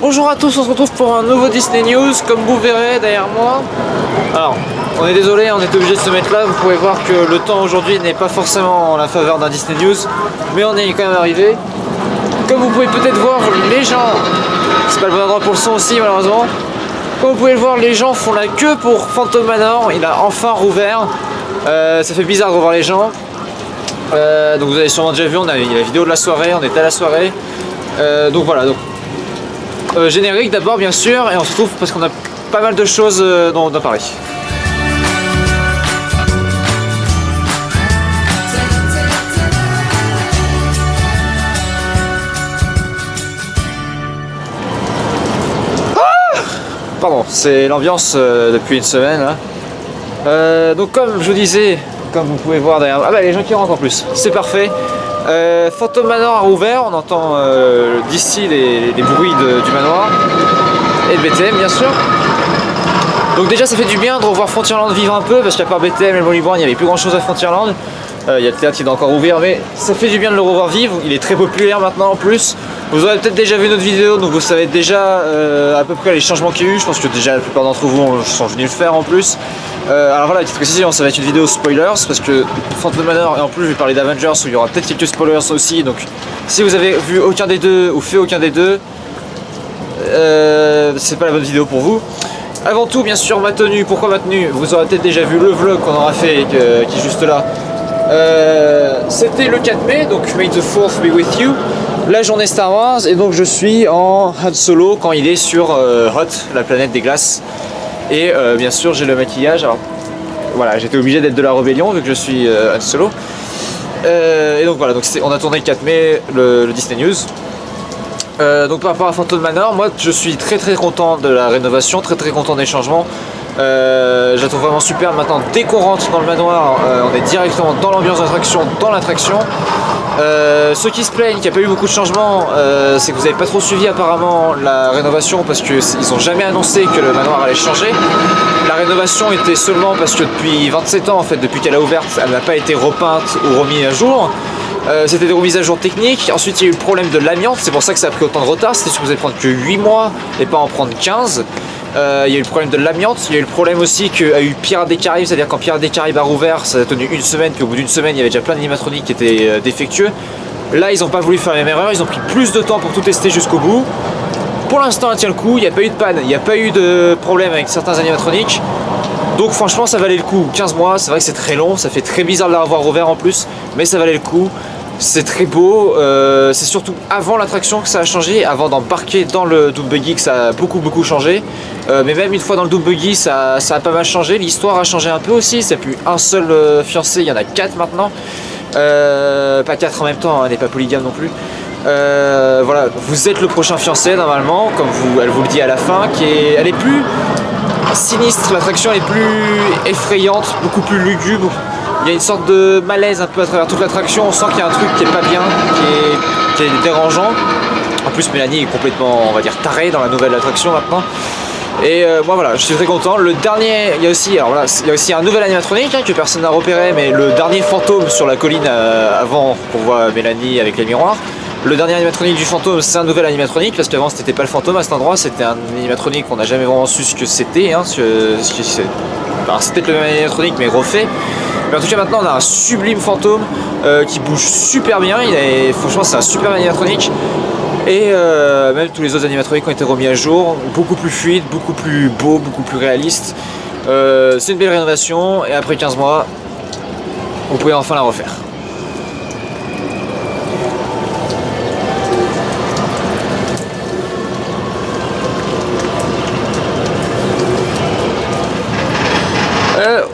Bonjour à tous, on se retrouve pour un nouveau Disney News, comme vous verrez derrière moi. Alors, on est désolé, on est obligé de se mettre là, vous pouvez voir que le temps aujourd'hui n'est pas forcément en la faveur d'un Disney News, mais on est quand même arrivé. Comme vous pouvez peut-être voir, les gens, c'est pas le bon endroit pour le son aussi malheureusement, comme vous pouvez le voir, les gens font la queue pour Phantom Manor, il a enfin rouvert, ça fait bizarre de revoir les gens. Donc vous avez sûrement déjà vu, on a eu la vidéo de la soirée, on était à la soirée, donc voilà. Donc, générique d'abord bien sûr, et on se retrouve parce qu'on a pas mal de choses dont parler. Pardon, c'est l'ambiance depuis une semaine là. Donc comme je vous disais, comme vous pouvez voir derrière, ah bah les gens qui rentrent en plus, c'est parfait. Phantom Manor a rouvert, on entend d'ici les bruits du manoir et de BTM bien sûr. Donc déjà ça fait du bien de revoir Frontierland vivre un peu, parce qu'à part BTM et le Molly Brown il n'y avait plus grand chose à Frontierland. Il y a le théâtre qui doit encore ouvrir, mais ça fait du bien de le revoir vivre, il est très populaire maintenant en plus. Vous aurez peut-être déjà vu notre vidéo, donc vous savez déjà à peu près les changements qu'il y a eu. Je pense que déjà la plupart d'entre vous sont venus le faire en plus. Alors voilà, petite précision, ça va être une vidéo spoilers, parce que Phantom Manor, et en plus je vais parler d'Avengers où il y aura peut-être quelques spoilers aussi, donc si vous avez vu aucun des deux ou fait aucun des deux, c'est pas la bonne vidéo pour vous. Avant tout, bien sûr, ma tenue. Pourquoi ma tenue? Vous aurez peut-être déjà vu le vlog qu'on aura fait, qui est juste là. C'était le 4 mai, donc May the 4th be with you, la journée Star Wars, et donc je suis en Han Solo quand il est sur Hoth, la planète des glaces. Et bien sûr j'ai le maquillage, alors voilà, j'étais obligé d'être de la rébellion vu que je suis Han Solo. Et donc voilà, donc on a tourné le 4 mai le Disney News. Donc par rapport à Phantom Manor, moi je suis très content de la rénovation, très content des changements. Je la trouve vraiment super. Maintenant, dès qu'on rentre dans le manoir, on est directement dans l'ambiance d'attraction, dans l'attraction. Ceux qui se plaignent qu'il n'y a pas eu beaucoup de changements, c'est que vous n'avez pas trop suivi apparemment la rénovation, parce qu'ils n'ont jamais annoncé que le manoir allait changer. La rénovation était seulement parce que depuis 27 ans, en fait, depuis qu'elle a ouvert, elle n'a pas été repeinte ou remise à jour. C'était des remises à jour techniques. Ensuite il y a eu le problème de l'amiante, c'est pour ça que ça a pris autant de retard. C'était supposé prendre que 8 mois et pas en prendre 15. Il y a eu le problème de l'amiante, il y a eu le problème aussi qu'il y a eu Pirates des Caraïbes, c'est-à-dire quand Pirates des Caraïbes a rouvert, ça a tenu une semaine, puis au bout d'une semaine il y avait déjà plein d'animatroniques qui étaient défectueux. Là ils n'ont pas voulu faire la même erreur, ils ont pris plus de temps pour tout tester jusqu'au bout. Pour l'instant elle tient le coup, il n'y a pas eu de panne, il n'y a pas eu de problème avec certains animatroniques. Donc franchement ça valait le coup. 15 mois, c'est vrai que c'est très long, ça fait très bizarre de la revoir rouvert en plus, mais ça valait le coup. C'est très beau, c'est surtout avant l'attraction que ça a changé, avant d'embarquer dans le Doom Buggy que ça a beaucoup changé. Mais même une fois dans le Doom Buggy, ça a pas mal changé, l'histoire a changé un peu aussi, c'est plus un seul fiancé, il y en a 4 maintenant. Pas 4 en même temps, elle n'est pas polygame non plus. Voilà, vous êtes le prochain fiancé normalement, comme elle vous le dit à la fin, elle est plus sinistre, l'attraction est plus effrayante, beaucoup plus lugubre. Il y a une sorte de malaise un peu à travers toute l'attraction, on sent qu'il y a un truc qui est pas bien, qui est dérangeant. En plus Mélanie est complètement, on va dire, tarée dans la nouvelle attraction maintenant. Et moi voilà, je suis très content. Le dernier, il y a aussi un nouvel animatronique que personne n'a repéré, mais le dernier fantôme sur la colline avant qu'on voit Mélanie avec les miroirs. Le dernier animatronique du fantôme, c'est un nouvel animatronique, parce qu'avant c'était pas le fantôme à cet endroit, c'était un animatronique qu'on n'a jamais vraiment su ce que c'était. C'est peut-être le même animatronique mais refait. Mais en tout cas maintenant on a un sublime fantôme qui bouge super bien, franchement c'est un super animatronique. Et même tous les autres animatroniques ont été remis à jour, beaucoup plus fluide, beaucoup plus beau, beaucoup plus réaliste. C'est une belle rénovation, et après 15 mois, vous pouvez enfin la refaire.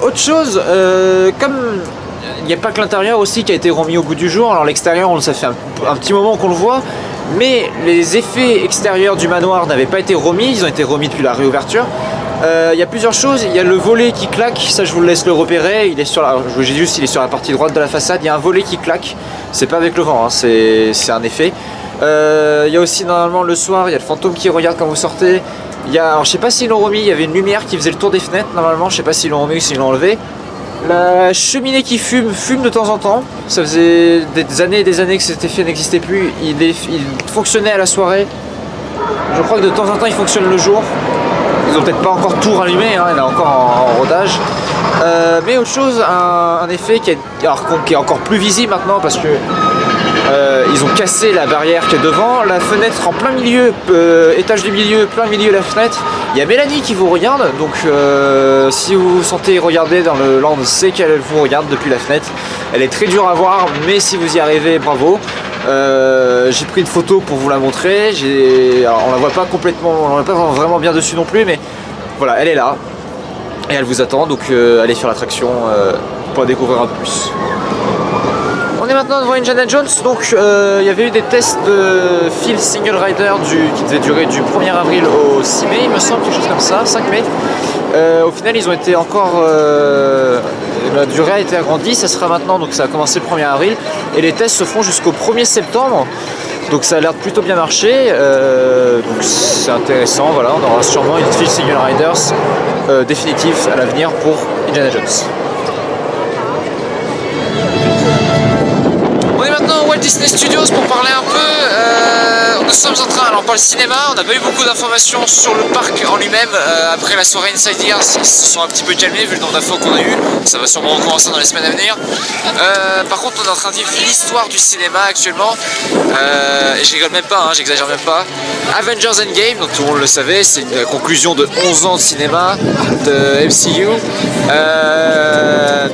Autre chose, comme il n'y a pas que l'intérieur aussi qui a été remis au goût du jour, alors l'extérieur ça fait un petit moment qu'on le voit, mais les effets extérieurs du manoir n'avaient pas été remis, ils ont été remis depuis la réouverture. Il y a plusieurs choses, il y a le volet qui claque, ça je vous laisse le repérer, il est sur la partie droite de la façade, il y a un volet qui claque, c'est pas avec le vent, hein, c'est un effet. Il y a aussi normalement le soir, il y a le fantôme qui regarde quand vous sortez. Alors je sais pas s'ils l'ont remis, il y avait une lumière qui faisait le tour des fenêtres normalement, je sais pas s'ils l'ont remis ou s'ils l'ont enlevé. La cheminée qui fume de temps en temps, ça faisait des années et des années que cet effet n'existait plus, il fonctionnait à la soirée, Je crois que de temps en temps il fonctionne le jour. Ils ont peut-être pas encore tout rallumé, hein, il est encore en rodage. Mais autre chose, un effet qui est encore plus visible maintenant parce que ils ont cassé la barrière qui est devant, la fenêtre en plein milieu, étage du milieu, plein milieu de la fenêtre. Il y a Mélanie qui vous regarde, donc si vous vous sentez regarder dans le land, c'est qu'elle vous regarde depuis la fenêtre. Elle est très dure à voir, mais si vous y arrivez, bravo. J'ai pris une photo pour vous la montrer. Alors, on la voit pas complètement, on la voit pas vraiment bien dessus non plus, mais voilà, elle est là et elle vous attend. Donc allez sur l'attraction pour la découvrir un peu plus. On est maintenant devant Indiana Jones, donc il y avait eu des tests de fil single rider qui devait durer du 1er avril au 6 mai, il me semble, quelque chose comme ça, 5 mai. Au final, ils ont été encore. La durée a été agrandie, ça sera maintenant, donc ça a commencé le 1er avril, et les tests se font jusqu'au 1er septembre. Donc ça a l'air de plutôt bien marcher, donc c'est intéressant, voilà, on aura sûrement une file single riders définitive à l'avenir pour Indiana Jones. On est maintenant au Walt Disney Studios pour parler un peu. Nous sommes en train, alors on parle cinéma, on n'a pas eu beaucoup d'informations sur le parc en lui-même. Après la soirée Inside Ears, ils se sont un petit peu calmés vu le nombre d'infos qu'on a eu. Ça va sûrement recommencer dans les semaines à venir. Par contre, on est en train de vivre l'histoire du cinéma actuellement. Et je rigole même pas, hein, j'exagère même pas. Avengers Endgame, donc tout le monde le savait, c'est une conclusion de 11 ans de cinéma de MCU.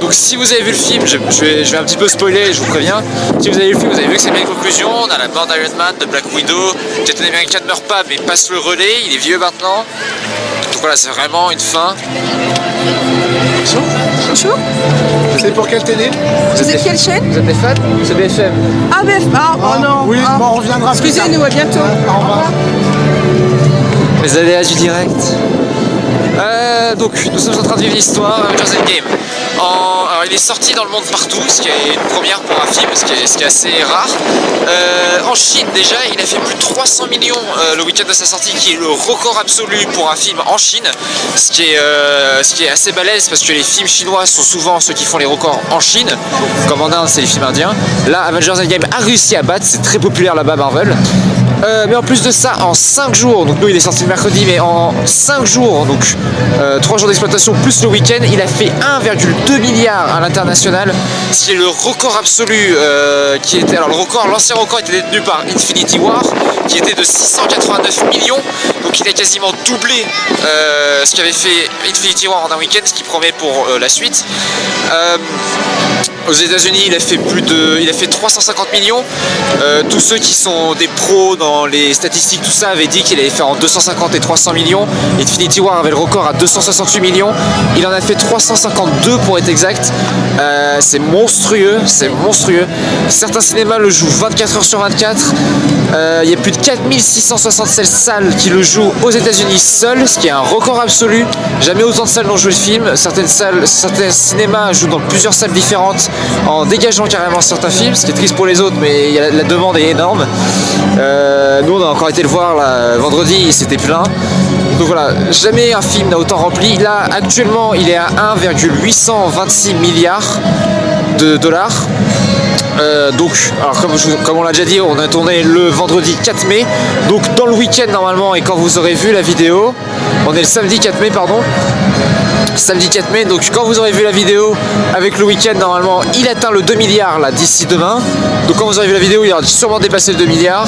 Donc si vous avez vu le film, je vais un petit peu spoiler, je vous préviens. Si vous avez vu le film, vous avez vu que c'est une belle conclusion. On a la mort d'Iron Man, de Black Widow. Captain America ne meurt pas mais passe le relais, il est vieux maintenant. Donc voilà, c'est vraiment une fin. Bonjour. C'est pour quelle télé? Vous êtes quelle chaîne? Vous êtes des fans? C'est BFM. Ah, BFM. Oh non. Oui, Ah. bon, on reviendra plus tard. Excusez-nous, à bientôt. Au revoir. Les aléas du direct. Donc nous sommes en train de vivre l'histoire Avengers Endgame. Alors il est sorti dans le monde partout, ce qui est une première pour un film, ce qui est assez rare. En Chine déjà, il a fait plus de 300 millions le week-end de sa sortie, qui est le record absolu pour un film en Chine, ce qui est assez balèze parce que les films chinois sont souvent ceux qui font les records en Chine, comme en Inde c'est les films indiens. Là Avengers Endgame a réussi à battre, c'est très populaire là-bas Marvel. Mais en plus de ça, en 5 jours, donc nous il est sorti le mercredi, mais en 5 jours, donc 3 jours d'exploitation plus le week-end, il a fait 1,2 milliard à l'international, ce qui est le record absolu qui était. Alors l'ancien record était détenu par Infinity War, qui était de 689 millions, donc il a quasiment doublé ce qu'avait fait Infinity War en un week-end, ce qui promet pour la suite. Aux États-Unis, il a fait 350 millions. Tous ceux qui sont des pros dans les statistiques, tout ça, avaient dit qu'il allait faire en 250 et 300 millions. Infinity War avait le record à 268 millions. Il en a fait 352 pour être exact. C'est monstrueux, c'est monstrueux. Certains cinémas le jouent 24 heures sur 24. Il y a plus de 4676 salles qui le jouent aux États-Unis seuls, ce qui est un record absolu. Jamais autant de salles n'ont joué le film. Certains cinémas jouent dans plusieurs salles différentes, en dégageant carrément certains films, ce qui est triste pour les autres, mais la demande est énorme. Nous on a encore été le voir là, vendredi, c'était plein. Donc voilà, jamais un film n'a autant rempli. Là actuellement il est à 1,826 milliards de dollars. Donc, alors comme on l'a déjà dit, on a tourné le vendredi 4 mai. Donc dans le week-end normalement, et quand vous aurez vu la vidéo, on est le samedi 4 mai, pardon. Samedi 4 mai, donc quand vous aurez vu la vidéo avec le week-end, normalement il atteint le 2 milliards là d'ici demain. Donc quand vous aurez vu la vidéo, il aura sûrement dépassé le 2 milliards.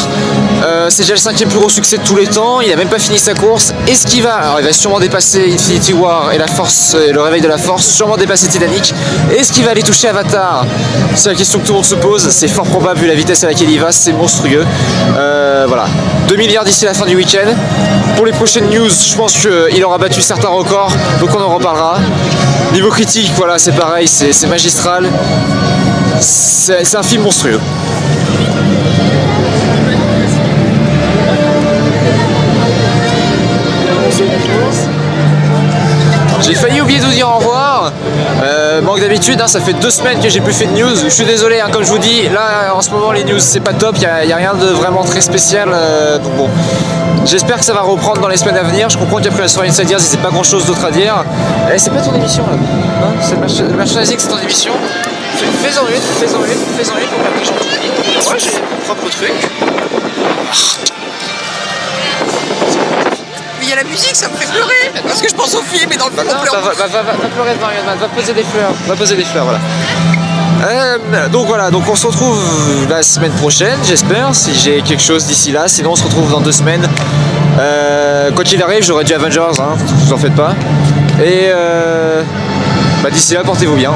C'est déjà le 5e plus gros succès de tous les temps. Il n'a même pas fini sa course. Est-ce qu'il va, alors il va sûrement dépasser Infinity War et la Force, le réveil de la Force, sûrement dépasser Titanic. Est-ce qu'il va aller toucher Avatar? C'est la question que tout le monde se pose. C'est fort probable vu la vitesse à laquelle il va, c'est monstrueux. Voilà, 2 milliards d'ici la fin du week-end. Pour les prochaines news, je pense qu'il aura battu certains records, donc on en reparlera. Niveau critique, voilà, c'est pareil, c'est magistral. C'est un film monstrueux. J'ai failli oublier de vous dire au revoir. Manque d'habitude, hein, ça fait 2 semaines que j'ai plus fait de news. Je suis désolé, hein, comme je vous dis, là en ce moment les news c'est pas top, il n'y a rien de vraiment très spécial. Donc bon, j'espère que ça va reprendre dans les semaines à venir. Je comprends qu'après la soirée Inside Ears, il n'y a pas grand chose d'autre à dire. C'est pas ton émission là, hein, c'est le merchandising, c'est ton émission. Fais-en une pour qu'après j'en oublie. Moi j'ai mon propre truc. il y a la musique, ça me fait pleurer. Parce que je pense au film et dans le film, on pleure. Va pleurer devant Marion, va poser des fleurs. Va poser des fleurs, voilà. Donc voilà, donc on se retrouve la semaine prochaine, j'espère, si j'ai quelque chose d'ici là. Sinon, on se retrouve dans 2 semaines. Quoi qu'il arrive, j'aurai du Avengers, hein, vous en faites pas. Et d'ici là, portez-vous bien.